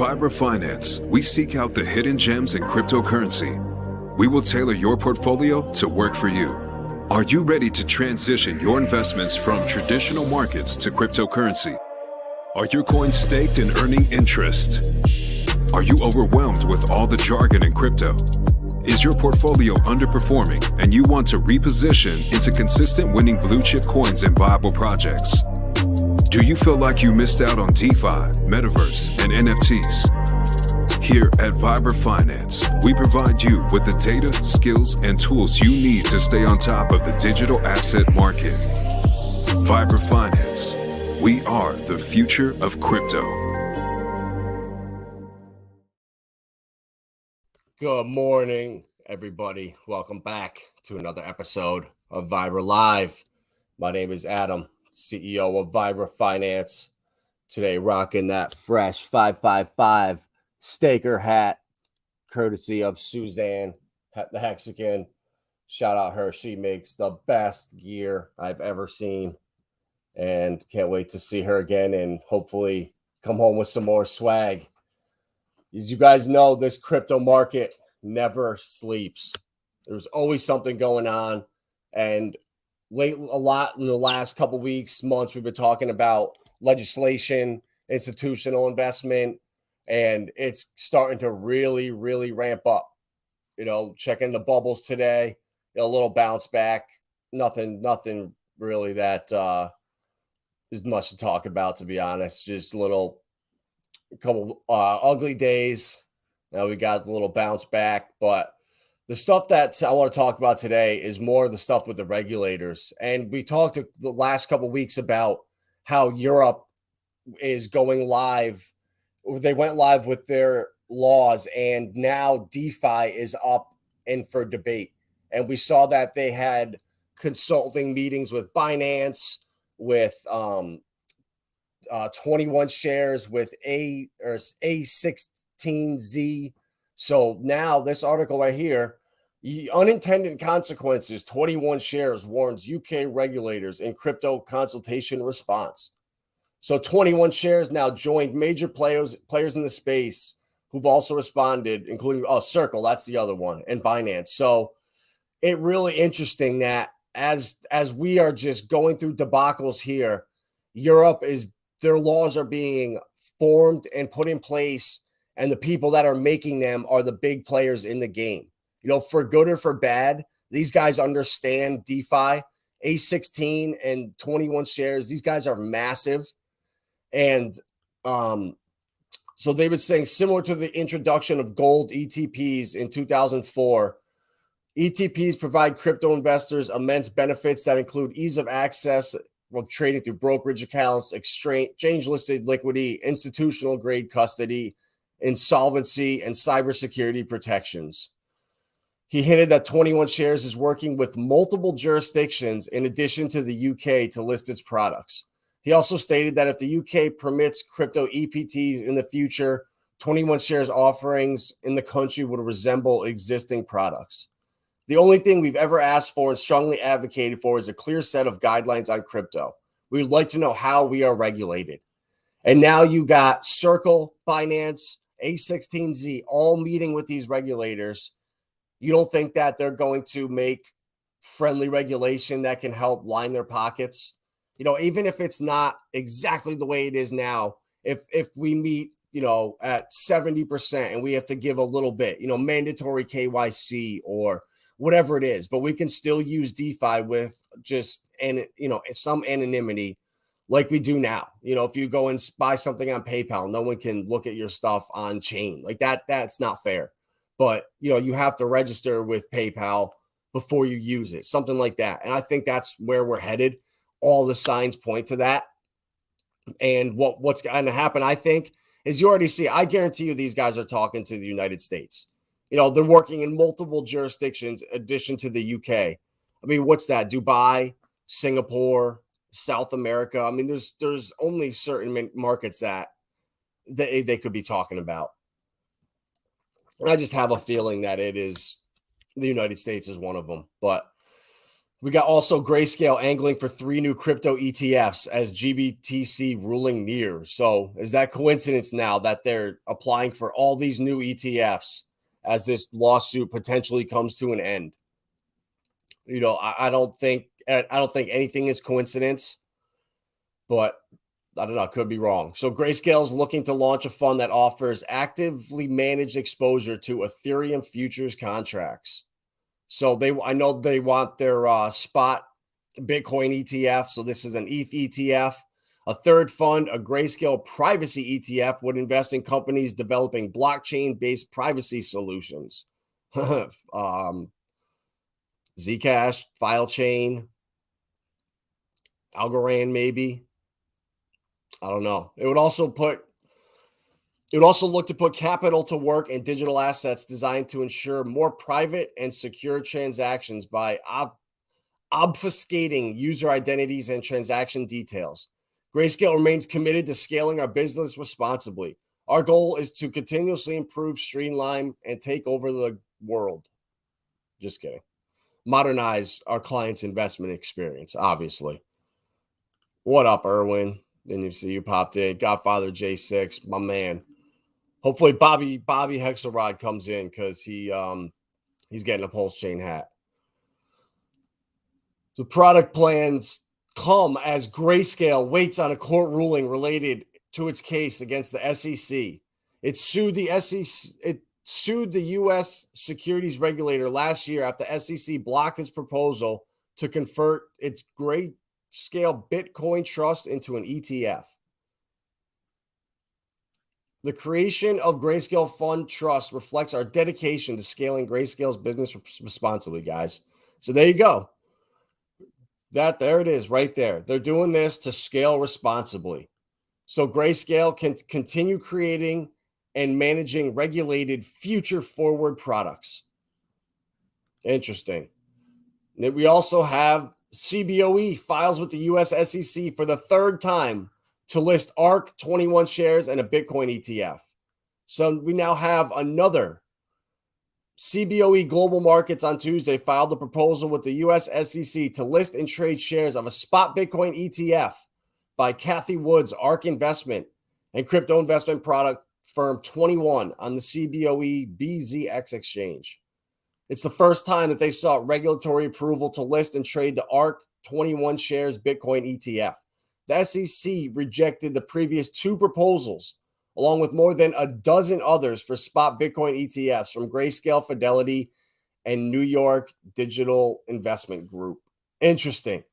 Vibra Finance, we seek out the hidden gems in cryptocurrency. We will tailor your portfolio to work for you. Are you ready to transition your investments from traditional markets to cryptocurrency? Are your coins staked and earning interest? Are you overwhelmed with all the jargon in crypto? Is your portfolio underperforming and you want to reposition into consistent winning blue chip coins and viable projects? Do you feel like you missed out on DeFi, Metaverse, and NFTs? Here at Vibra Finance, we provide you with the data, skills, and tools you need to stay on top of the digital asset market. Vibra Finance. We are the future of crypto. Good morning, everybody. Welcome back to another episode of Vibra Live. My name is Adam, CEO of Vibra Finance. Today, rocking that fresh 555 Staker hat, courtesy of Suzanne, the Hexagon. Shout out her. She makes the best gear I've ever seen. And can't wait to see her again and hopefully come home with some more swag. As you guys know, this crypto market never sleeps. There's always something going on. And a lot in the last couple weeks, months, we've been talking about legislation, institutional investment, and it's starting to really, really ramp up. You know, checking the bubbles today, a little bounce back. Nothing really that is much to talk about, to be honest. Just a couple ugly days. Now we got a little bounce back, but the stuff that I want to talk about today is more of the stuff with the regulators. And we talked the last couple of weeks about how Europe is going live. They went live with their laws, and now DeFi is up and for debate. And we saw that they had consulting meetings with Binance, with 21 shares with A16Z. So now this article right here, unintended consequences, 21 shares warns UK regulators in crypto consultation response. So 21 shares now joined major players in the space who've also responded, including Circle, that's the other one, and Binance. So it really interesting that as we are just going through debacles here, Europe their laws are being formed and put in place, and the people that are making them are the big players in the game. You know, for good or for bad, these guys understand DeFi. A16 and 21 shares, these guys are massive. And so they were saying, similar to the introduction of gold ETPs in 2004, ETPs provide crypto investors immense benefits that include ease of access of trading through brokerage accounts, exchange-listed liquidity, institutional-grade custody, insolvency, and cybersecurity protections. He hinted that 21 shares is working with multiple jurisdictions in addition to the UK to list its products. He also stated that if the UK permits crypto EPTs in the future, 21 shares offerings in the country would resemble existing products. The only thing we've ever asked for and strongly advocated for is a clear set of guidelines on crypto. We would like to know how we are regulated. And now you got Circle, Binance, A16Z all meeting with these regulators. You don't think that they're going to make friendly regulation that can help line their pockets? You know, even if it's not exactly the way it is now, if we meet, you know, at 70% and we have to give a little bit, you know, mandatory KYC or whatever it is, but we can still use DeFi with just, some anonymity like we do now. You know, if you go and buy something on PayPal, no one can look at your stuff on chain like that. That's not fair. But, you know, you have to register with PayPal before you use it, something like that. And I think that's where we're headed. All the signs point to that. And what's going to happen, I think, is you already see, I guarantee you these guys are talking to the United States. You know, they're working in multiple jurisdictions in addition to the UK. I mean, what's that? Dubai, Singapore, South America. I mean, there's only certain markets that they could be talking about. And I just have a feeling that it is the United States is one of them. But We got also Grayscale angling for 3 new crypto ETFs as GBTC ruling nears. So is that coincidence now that they're applying for all these new ETFs as this lawsuit potentially comes to an end? You know, I don't think anything is coincidence, but I don't know, could be wrong. So Grayscale is looking to launch a fund that offers actively managed exposure to Ethereum futures contracts. So I know they want their spot Bitcoin ETF. So this is an ETH ETF. A third fund, a Grayscale privacy ETF, would invest in companies developing blockchain-based privacy solutions. Zcash, FileChain, Algorand, maybe. I don't know. It would also look to put capital to work in digital assets designed to ensure more private and secure transactions by obfuscating user identities and transaction details. Grayscale remains committed to scaling our business responsibly. Our goal is to continuously improve, streamline, and take over the world. Just kidding. Modernize our clients' investment experience, obviously. What up, Erwin? Didn't you see you popped in? Godfather J6, my man. Hopefully Bobby Hexelrod comes in because he's getting a Pulsechain hat. The product plans come as Grayscale waits on a court ruling related to its case against the SEC. It sued the U.S. securities regulator last year after the SEC blocked its proposal to convert its Grayscale Bitcoin trust into an ETF. The creation of Grayscale Fund Trust reflects our dedication to scaling Grayscale's business responsibly, guys. So there you go. There it is right there. They're doing this to scale responsibly. So Grayscale can continue creating and managing regulated future forward products. Interesting. We also have CBOE files with the US SEC for the third time to list ARK 21 shares and a Bitcoin ETF. So we now have another. CBOE Global Markets on Tuesday filed a proposal with the US SEC to list and trade shares of a spot Bitcoin ETF by Cathie Wood's ARK Investment and crypto investment product firm 21 on the CBOE BZX exchange. It's the first time that they sought regulatory approval to list and trade the ARK 21 shares Bitcoin ETF. The SEC rejected the previous 2 proposals, along with more than a dozen others for spot Bitcoin ETFs from Grayscale, Fidelity, and New York Digital Investment Group. Interesting.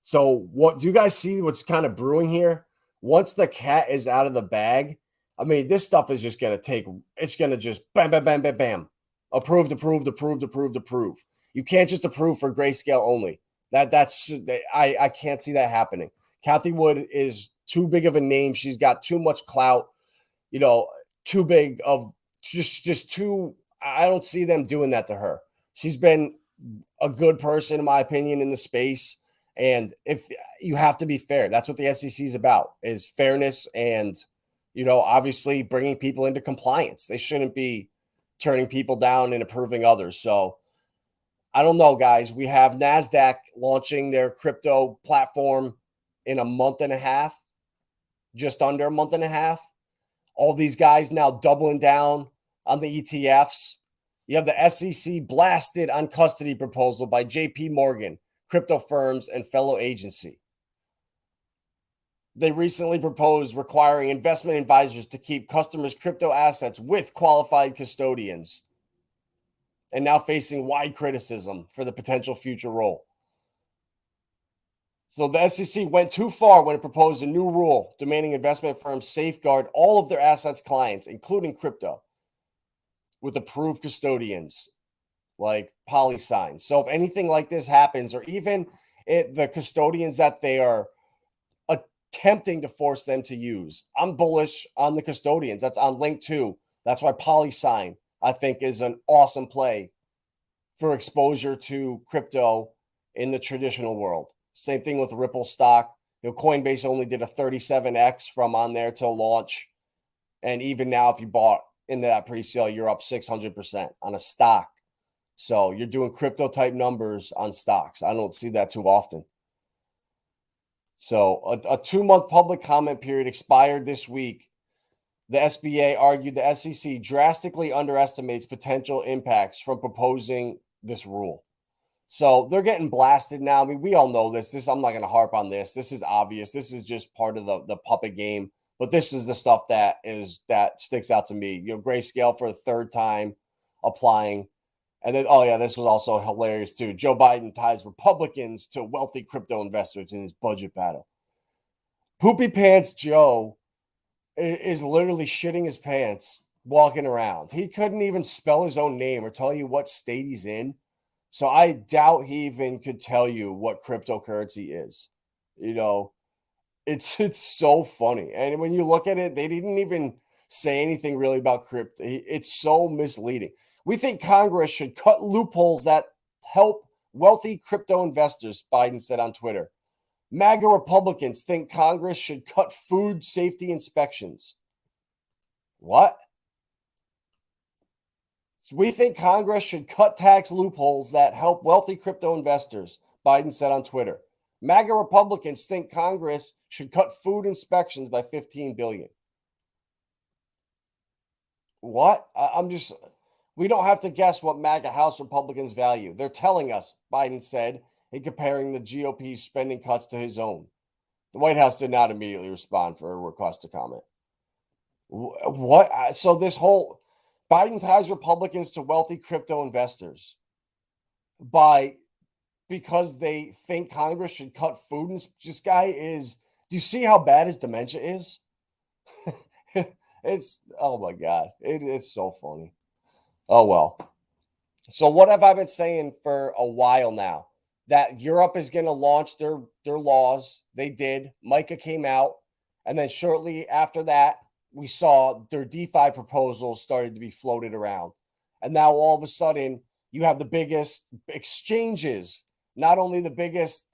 So what do you guys see what's kind of brewing here? Once the cat is out of the bag, I mean, this stuff is just going to it's going to just bam, bam, bam, bam, bam. Approved. You can't just approve for Grayscale only. I can't see that happening. Cathie Wood is too big of a name. She's got too much clout, too big of just too. I don't see them doing that to her. She's been a good person, in my opinion, in the space. And if you have to be fair, that's what the SEC is about, is fairness and, obviously bringing people into compliance. They shouldn't be turning people down and approving others. So I don't know, guys. We have NASDAQ launching their crypto platform in a month and a half, just under a month and a half. All these guys now doubling down on the ETFs. You have the SEC blasted on custody proposal by JP Morgan, crypto firms, and fellow agency. They recently proposed requiring investment advisors to keep customers' crypto assets with qualified custodians, and now facing wide criticism for the potential future role. So the SEC went too far when it proposed a new rule demanding investment firms safeguard all of their assets clients, including crypto, with approved custodians like PolySign. So if anything like this happens, or even the custodians that they are attempting to force them to use, I'm bullish on the custodians. That's on link 2. That's why PolySign, I think, is an awesome play for exposure to crypto in the traditional world. Same thing with Ripple stock. Coinbase only did a 37x from on there till launch. And even now, if you bought into that pre-sale, you're up 600% on a stock. So you're doing crypto type numbers on stocks. I don't see that too often. So a 2-month public comment period expired this week. The SBA argued the SEC drastically underestimates potential impacts from proposing this rule. So they're getting blasted now. I mean, we all know this. I'm not going to harp on this. This is obvious. This is just part of the puppet game. But this is the stuff that sticks out to me. Grayscale for the third time applying. And then, oh yeah, this was also hilarious too. Joe Biden ties Republicans to wealthy crypto investors in his budget battle. Poopy Pants Joe is literally shitting his pants walking around. He couldn't even spell his own name or tell you what state he's in. So I doubt he even could tell you what cryptocurrency is. It's so funny. And when you look at it, they didn't even say anything really about crypto. It's so misleading. We think Congress should cut loopholes that help wealthy crypto investors, Biden said on Twitter. MAGA Republicans think Congress should cut food safety inspections. What? We think Congress should cut tax loopholes that help wealthy crypto investors, Biden said on Twitter. MAGA Republicans think Congress should cut food inspections by $15 billion. What? We don't have to guess what MAGA House Republicans value. They're telling us, Biden said, in comparing the GOP's spending cuts to his own. The White House did not immediately respond for a request to comment. What? So this whole Biden ties Republicans to wealthy crypto investors because they think Congress should cut food. And this guy is, do you see how bad his dementia is? Oh my God. It's so funny. Oh, well. So what have I been saying for a while now? That Europe is going to launch their laws. They did. MiCA came out. And then shortly after that, we saw their DeFi proposals started to be floated around. And now all of a sudden, you have the biggest exchanges, not only the biggest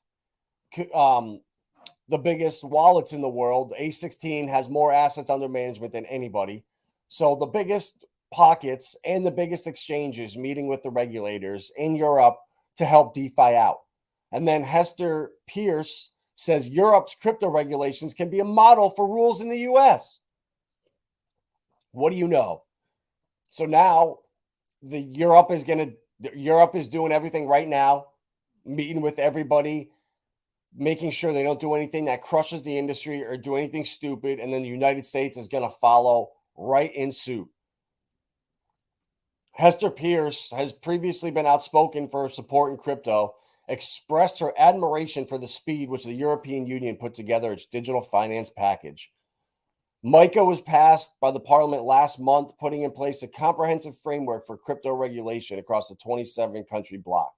wallets in the world. A16 has more assets under management than anybody. So the biggest pockets and the biggest exchanges meeting with the regulators in Europe to help DeFi out. And then Hester Pierce says Europe's crypto regulations can be a model for rules in the US. What do you know? So now Europe is doing everything right now, meeting with everybody, making sure they don't do anything that crushes the industry or do anything stupid. And then the United States is going to follow right in suit. Hester Pierce has previously been outspoken for her support in crypto, expressed her admiration for the speed which the European Union put together its digital finance package. MiCA was passed by the parliament last month, putting in place a comprehensive framework for crypto regulation across the 27-country bloc.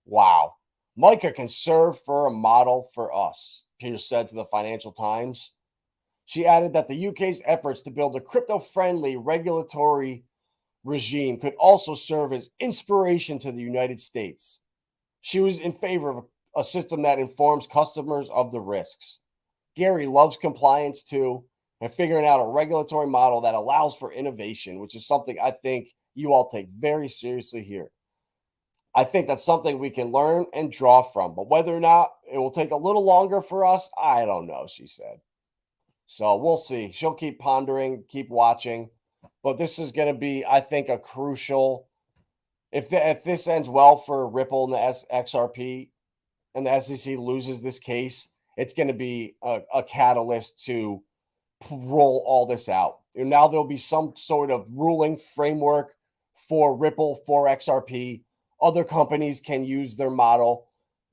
Wow. MiCA can serve for a model for us, Pierce said to the Financial Times. She added that the UK's efforts to build a crypto-friendly regulatory regime could also serve as inspiration to the United States. She was in favor of a system that informs customers of the risks. Gary loves compliance too, and figuring out a regulatory model that allows for innovation, which is something I think you all take very seriously here. I think that's something we can learn and draw from, but whether or not it will take a little longer for us, I don't know, she said. So we'll see. She'll keep pondering, keep watching, but this is going to be, I think, a crucial, if this ends well for Ripple and the XRP and the SEC loses this case, it's going to be a catalyst to roll all this out. And now there'll be some sort of ruling framework for Ripple, for XRP. Other companies can use their model.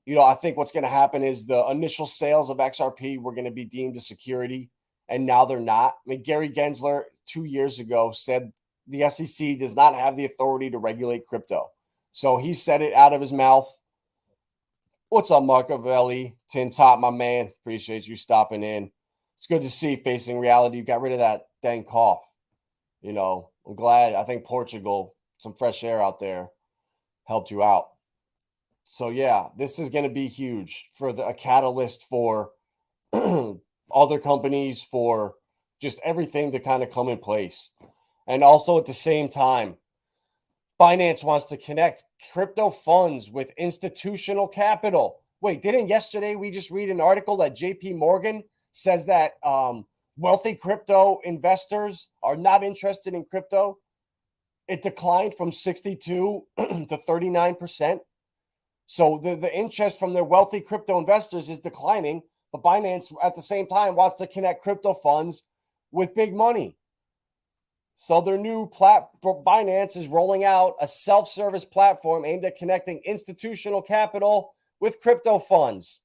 I think what's going to happen is the initial sales of XRP were going to be deemed a security, and now they're not. I mean, Gary Gensler 2 years ago said the SEC does not have the authority to regulate crypto. So he said it out of his mouth. What's up, Marcovelli? Tin Top, my man. Appreciate you stopping in. It's good to see Facing Reality. You got rid of that dang cough. I'm glad. I think Portugal, some fresh air out there, helped you out. So, yeah, this is going to be huge for a catalyst for other companies, for just everything to kind of come in place. And also at the same time, Binance wants to connect crypto funds with institutional capital. Wait, didn't yesterday we just read an article that JP Morgan says that wealthy crypto investors are not interested in crypto? It declined from 62 to 39%. So the interest from their wealthy crypto investors is declining, but Binance at the same time wants to connect crypto funds with big money. So their new Binance is rolling out a self-service platform aimed at connecting institutional capital with crypto funds.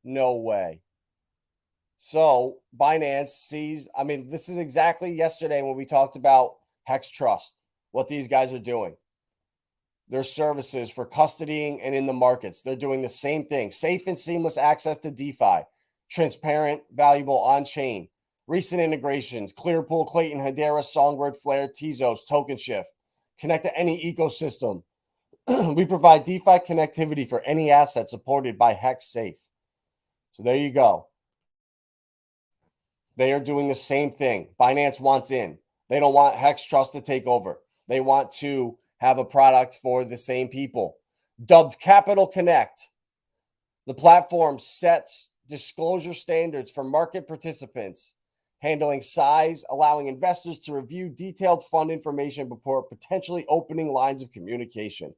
No way. So Binance sees, this is exactly yesterday when we talked about Hex Trust, what these guys are doing. Their services for custodying and in the markets. They're doing the same thing. Safe and seamless access to DeFi. Transparent, valuable on-chain. Recent integrations. Clearpool, Clayton, Hedera, Songbird, Flare, Tezos, Token Shift. Connect to any ecosystem. We provide DeFi connectivity for any asset supported by Hex Safe. So there you go. They are doing the same thing. Binance wants in. They don't want Hex Trust to take over. They want to have a product for the same people. Dubbed Capital Connect. The platform sets disclosure standards for market participants, handling size, allowing investors to review detailed fund information before potentially opening lines of communication.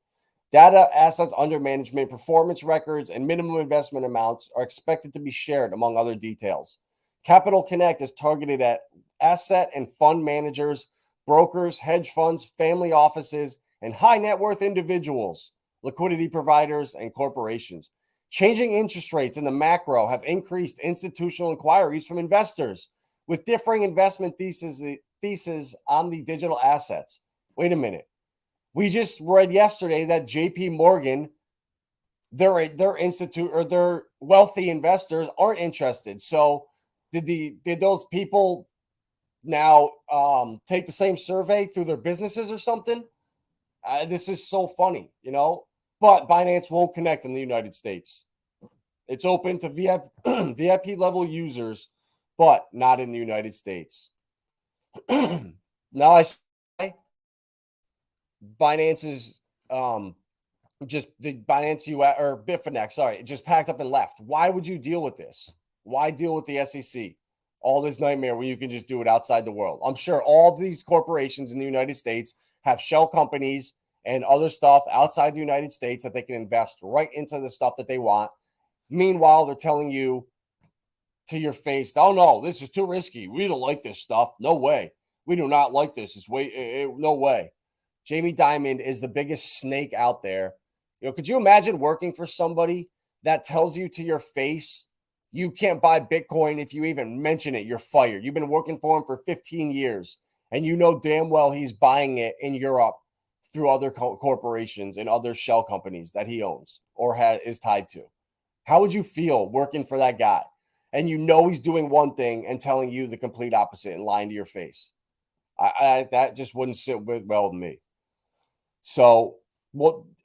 Data, assets under management, performance records, and minimum investment amounts are expected to be shared, among other details. Capital Connect is targeted at asset and fund managers, brokers, hedge funds, family offices, and high net worth individuals, liquidity providers, and corporations. Changing interest rates in the macro have increased institutional inquiries from investors with differing investment theses on the digital assets. Wait a minute. We just read yesterday that JP Morgan, their wealthy investors aren't interested. So did those people now take the same survey through their businesses or something? This is so funny, but Binance won't connect in the United States. It's open to VIP level users, but not in the United States. Now I say Binance is just the Binance US or Bitfinex, sorry, just packed up and left. Why would you deal with this? Why deal with the SEC? All this nightmare where you can just do it outside the world. I'm sure all these corporations in the United States have shell companies and other stuff outside the United States that they can invest right into the stuff that they want. Meanwhile, they're telling you to your face, oh no, this is too risky. We don't like this stuff. No way. We do not like this. No way. Jamie Dimon is the biggest snake out there. Could you imagine working for somebody that tells you to your face, you can't buy Bitcoin if you even mention it, you're fired. You've been working for him for 15 years, and you know damn well he's buying it in Europe through other corporations and other shell companies that he owns or is tied to. How would you feel working for that guy? And he's doing one thing and telling you the complete opposite and lying to your face. That just wouldn't sit well with me. So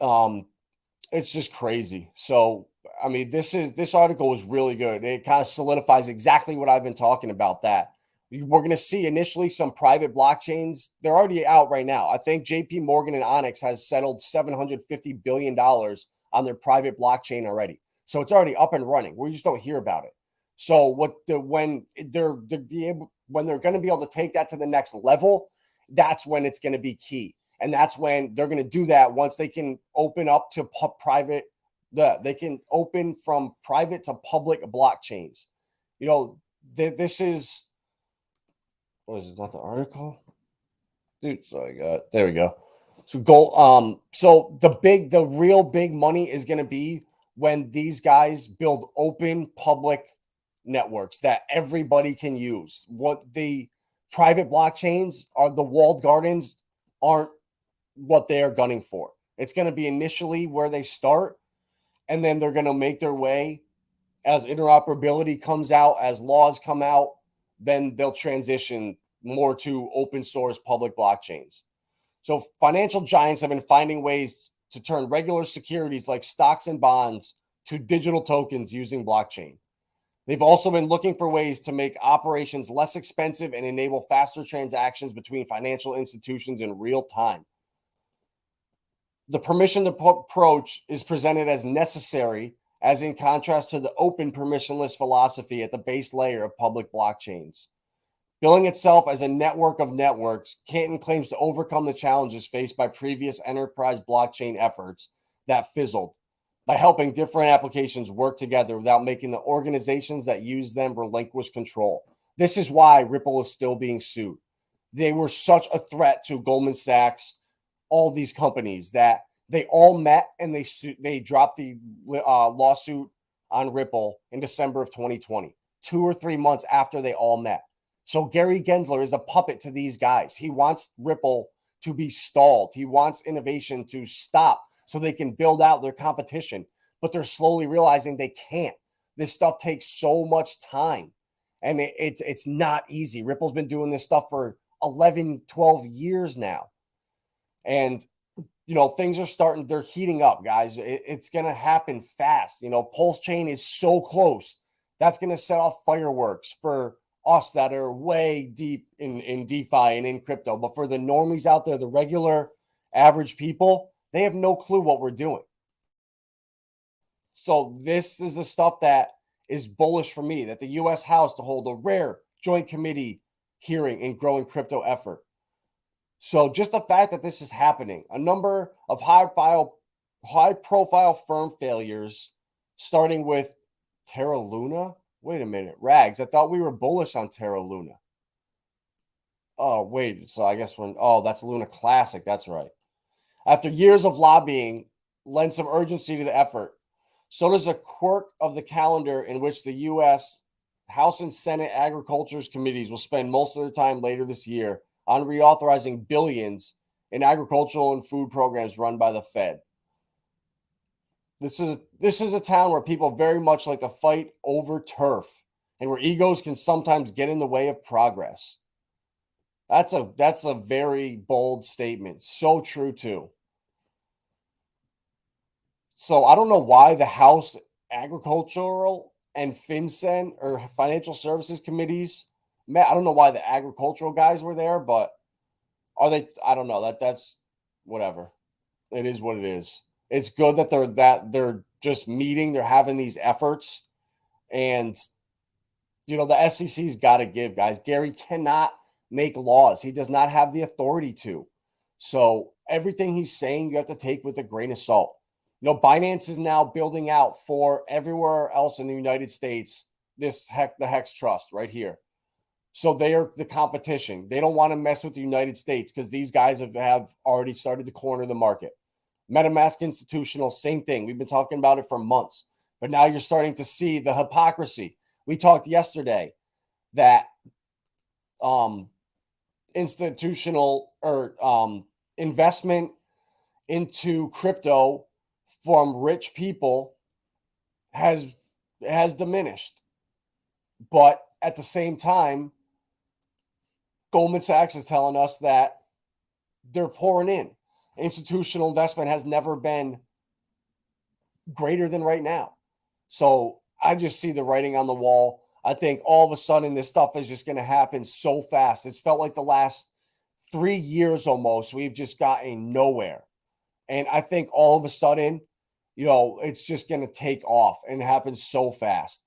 it's just crazy. So this article was really good. It kind of solidifies exactly what I've been talking about, that we're going to see initially some private blockchains. They're already out right now. I think JP Morgan and Onyx has settled $750 billion on their private blockchain already. So it's already up and running. We just don't hear about it. So when they're going to be able to take that to the next level, that's when it's going to be key. And that's when they're going to do that once they can open up to private. They can open from private to public blockchains. This is, what is it, not the article? Dude, sorry, there we go. So so the real big money is going to be when these guys build open public networks that everybody can use. What the private blockchains are, the walled gardens aren't what they are gunning for. It's going to be initially where they start, and then they're going to make their way as interoperability comes out, as laws come out, then they'll transition more to open source public blockchains. So financial giants have been finding ways to turn regular securities like stocks and bonds to digital tokens using blockchain. They've also been looking for ways to make operations less expensive and enable faster transactions between financial institutions in real time. The permissioned approach is presented as necessary, as in contrast to the open permissionless philosophy at the base layer of public blockchains. Billing itself as a network of networks, Canton claims to overcome the challenges faced by previous enterprise blockchain efforts that fizzled by helping different applications work together without making the organizations that use them relinquish control. This is why Ripple is still being sued. They were such a threat to Goldman Sachs, all these companies, that they all met and they dropped the lawsuit on Ripple in December of 2020, 2 or 3 months after they all met. So Gary Gensler is a puppet to these guys. He wants Ripple to be stalled. He wants innovation to stop so they can build out their competition, but they're slowly realizing they can't. This stuff takes so much time, and it's not easy. Ripple's been doing this stuff for 11, 12 years now. And, you know, things are starting, they're heating up, guys. It's going to happen fast. You know, Pulsechain is so close. That's going to set off fireworks for us that are way deep in DeFi and in crypto. But for the normies out there, the regular average people, they have no clue what we're doing. So this is the stuff that is bullish for me, that the U.S. House to hold a rare joint committee hearing in growing crypto effort. So just the fact that this is happening, a number of high-profile firm failures, starting with Terra Luna. Wait a minute, Rags. I thought we were bullish on Terra Luna. Oh, wait. So I guess that's Luna Classic. That's right. After years of lobbying, lend some urgency to the effort. So does a quirk of the calendar in which the U.S. House and Senate Agriculture's committees will spend most of their time later this year on reauthorizing billions in agricultural and food programs run by the Fed. This is a town where people very much like to fight over turf and where egos can sometimes get in the way of progress. That's a very bold statement. So true too. So I don't know why the House Agricultural and FinCEN or Financial Services Committees met. I don't know why the agricultural guys were there, but are they? I don't know. That's whatever. It is what it is. It's good that they're just meeting. They're having these efforts, and you know the SEC's got to give, guys. Gary cannot make laws. He does not have the authority to. So everything he's saying, you have to take with a grain of salt. You know, Binance is now building out for everywhere else in the United States the Hex Trust right here. So they are the competition. They don't want to mess with the United States because these guys have already started to corner the market. MetaMask Institutional, same thing. We've been talking about it for months, but now you're starting to see the hypocrisy. We talked yesterday that institutional or investment into crypto from rich people has diminished. But at the same time, Goldman Sachs is telling us that they're pouring in. Institutional investment has never been greater than right now. So I just see the writing on the wall. I think all of a sudden this stuff is just going to happen so fast. It's felt like the last 3 years almost, we've just gotten nowhere. And I think all of a sudden, you know, it's just going to take off and happen so fast.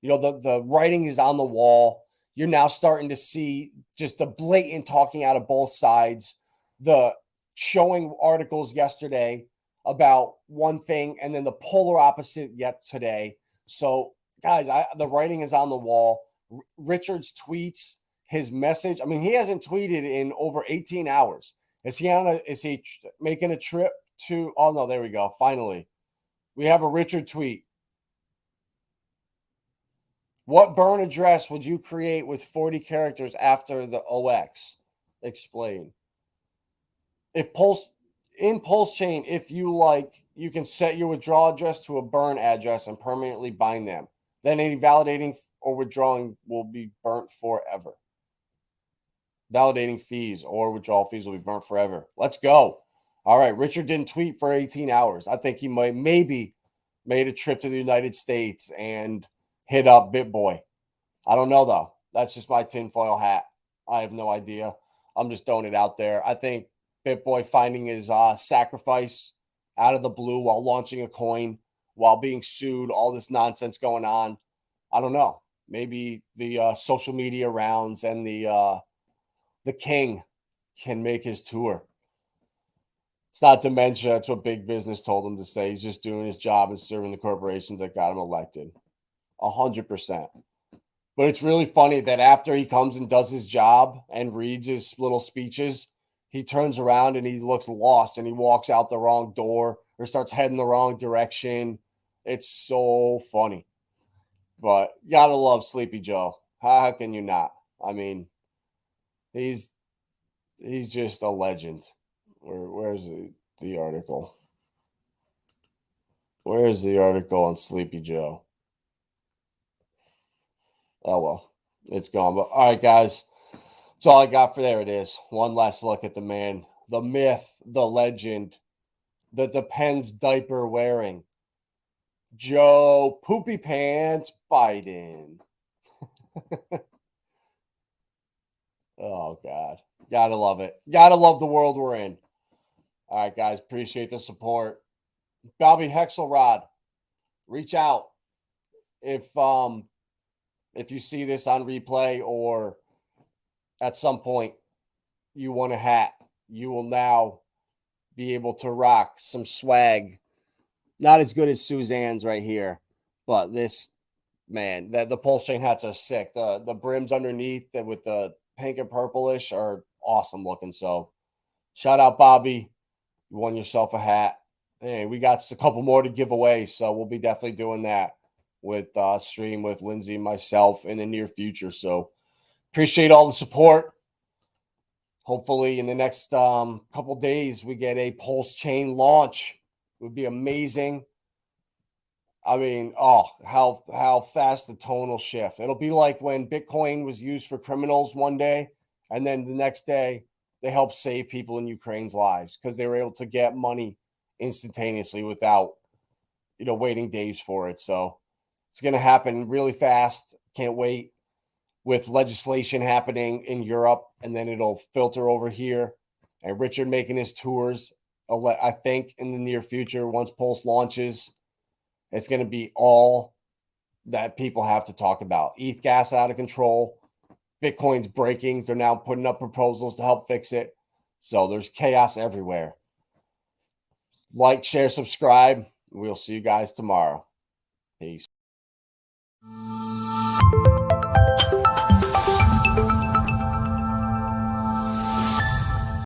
You know, the writing is on the wall. You're now starting to see just the blatant talking out of both sides. The showing articles yesterday about one thing and then the polar opposite yet today. So, guys, the writing is on the wall. Richard's tweets, his message. I mean, he hasn't tweeted in over 18 hours. Is he making a trip to? Oh no, there we go. Finally, we have a Richard tweet. What burn address would you create with 40 characters after the OX? Explain. In Pulsechain, if you like, you can set your withdrawal address to a burn address and permanently bind them. Then any validating or withdrawing will be burnt forever. Validating fees or withdrawal fees will be burnt forever. Let's go. All right. Richard didn't tweet for 18 hours. I think he maybe made a trip to the United States and hit up BitBoy. I don't know, though. That's just my tinfoil hat. I have no idea. I'm just throwing it out there. I think BitBoy finding his sacrifice out of the blue while launching a coin, while being sued, all this nonsense going on. I don't know. Maybe the social media rounds and the king can make his tour. It's not dementia. It's what big business told him to say. He's just doing his job and serving the corporations that got him elected. 100%. But it's really funny that after he comes and does his job and reads his little speeches, he turns around and he looks lost and he walks out the wrong door or starts heading the wrong direction. It's so funny. But you gotta love Sleepy Joe. How can you not? I mean, he's just a legend. Where's the article? Where is the article on Sleepy Joe? Oh, well, it's gone. But all right, guys, that's all I got for there. It is. One last look at the man, the myth, the legend, the Depends diaper wearing Joe Poopy Pants Biden. Oh, God. Gotta love it. Gotta love the world we're in. All right, guys. Appreciate the support. Bobby Hexelrod, reach out if you see this on replay or at some point you want a hat. You will now be able to rock some swag. Not as good as Suzanne's right here, but this, man, the Pulsechain hats are sick. The brims underneath that with the pink and purplish are awesome looking. So shout out, Bobby. You won yourself a hat. Hey, we got a couple more to give away, so we'll be definitely doing that with stream with Lindsay and myself in the near future. So appreciate all the support. Hopefully in the next couple days we get a Pulsechain launch. It would be amazing. I mean, how fast the tone will shift. It'll be like when Bitcoin was used for criminals one day, and then the next day they helped save people in Ukraine's lives because they were able to get money instantaneously without, waiting days for it. So it's going to happen really fast. Can't wait, with legislation happening in Europe, and then it'll filter over here. And Richard making his tours, I think, in the near future, once Pulse launches, it's going to be all that people have to talk about. ETH gas out of control. Bitcoin's breaking. They're now putting up proposals to help fix it. So there's chaos everywhere. Like, share, subscribe. We'll see you guys tomorrow. Peace.